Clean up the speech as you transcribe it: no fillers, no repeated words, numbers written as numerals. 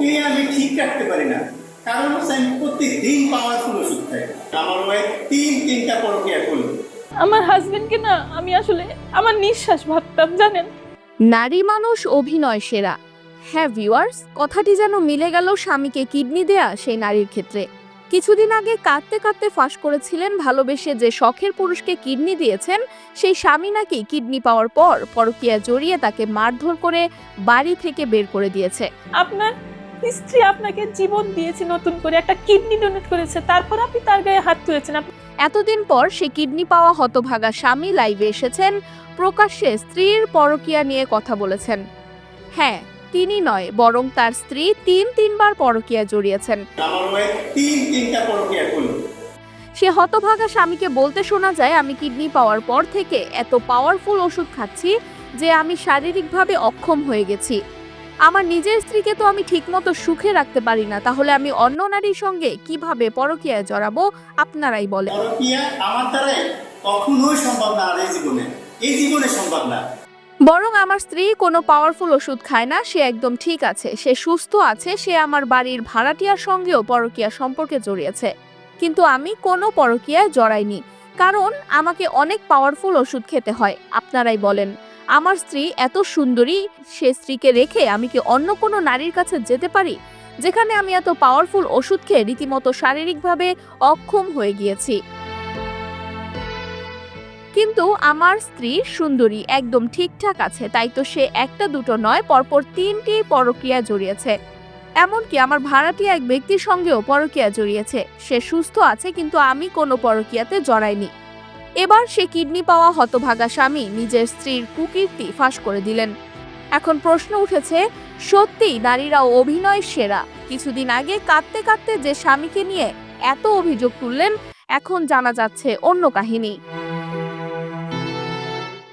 ওকে আমি ঠিক রাখতে পারি না, কারণ হচ্ছে আমি প্রত্যেকদিন পাওয়ারফুল ওষুধ খাই। আমার ওয়াইফ তিনটা পরকীয়া করলো। আমার হাজবেন্ডকে না আমি আসলে আমার নিঃশ্বাস ভাবতাম, জানেন। নারী মানুষ অভিনয় সেরা। হ্যাঁ ভিউয়ার্স, কথাটি যেন মিলে গেল স্বামীকে কিডনি দেয়া সেই নারীর ক্ষেত্রে। কিছুদিন আগে কাঁদতে কাঁদতে ফাঁস করেছিলেন ভালোবেসে যে শখের পুরুষকে কিডনি দিয়েছেন সেই স্বামী নাকি কিডনি পাওয়ার পর পরকীয়ায় জড়িয়ে তাকে মারধর করে বাড়ি থেকে বের করে দিয়েছে। আপনার স্ত্রী আপনাকে জীবন দিয়েছে, নতুন করে একটা কিডনি ডোনেট করেছে, তারপর আপনি তার গায়ে হাত তুলেছেন। এতদিন পর সে কিডনি পাওয়া হতভাগা স্বামী লাইভে এসেছেন, প্রকাশ্যে স্ত্রীর পরকীয়া নিয়ে কথা বলেছেন। হ্যাঁ, তিনি নয় বরং তার স্ত্রী তিনবার পরকীয়া জড়িয়েছেন। আমার ওয়াইফ তিনটা পরকীয়া করলো। সে হতভাগা স্বামীকে বলতে শোনা যায়, আমি কিডনি পাওয়ার পর থেকে এত পাওয়ারফুল ওষুধ খাচ্ছি যে আমি শারীরিকভাবে অক্ষম হয়ে গেছি। আমার নিজের স্ত্রীকে তো আমি ঠিকমতো সুখে রাখতে পারি না, তাহলে আমি অন্য নারীর সঙ্গে কিভাবে পরকীয়ায় জড়াবো? আপনারাই বলেন। পরকীয়া আমার দ্বারা কখনোই সম্ভব না, আর এই জীবনে সম্ভব না। বরং আমার স্ত্রী কোনো পাওয়ারফুল ওষুধ খায় না, সে একদম ঠিক আছে, সে সুস্থ আছে, সে আমার বাড়ির ভাড়াটিয়ার সঙ্গেও পরকীয়া সম্পর্কে জড়িয়েছে। কিন্তু আমি কোনো পরকীয়ায় জড়াইনি, কারণ আমাকে অনেক পাওয়ারফুল ওষুধ খেতে হয়। আপনারাই বলেন, আমার স্ত্রী এত সুন্দরী, সে স্ত্রীকে রেখে আমি কি অন্য কোনো নারীর কাছে যেতে পারি, যেখানে আমি এত পাওয়ারফুল ওষুধ খেয়ে রীতিমতো শারীরিকভাবে অক্ষম হয়ে গিয়েছি? কিন্তু আমার স্ত্রী সুন্দরী, একদম ঠিকঠাক আছে, তাই তো সে একটা দুটো নয়, পরপর তিনটি পরকীয়া জড়িয়েছে। এমনকি আমার ভাড়াটিয়া এক ব্যক্তির সঙ্গেও পরকীয়া জড়িয়েছে। সে সুস্থ আছে, কিন্তু আমি কোনো পরকীয়াতে জড়াইনি। এবার সে কিডনি পাওয়া হতভাগা স্বামী নিজের স্ত্রীর কুকীর্তি ফাঁস করে দিলেন। এখন প্রশ্ন উঠেছে, সত্যিই নারীরা অভিনয় সেরা? কিছুদিন আগে কাঁদতে কাঁদতে যে স্বামীকে নিয়ে এত অভিযোগ তুললেন, এখন জানা যাচ্ছে অন্য কাহিনী।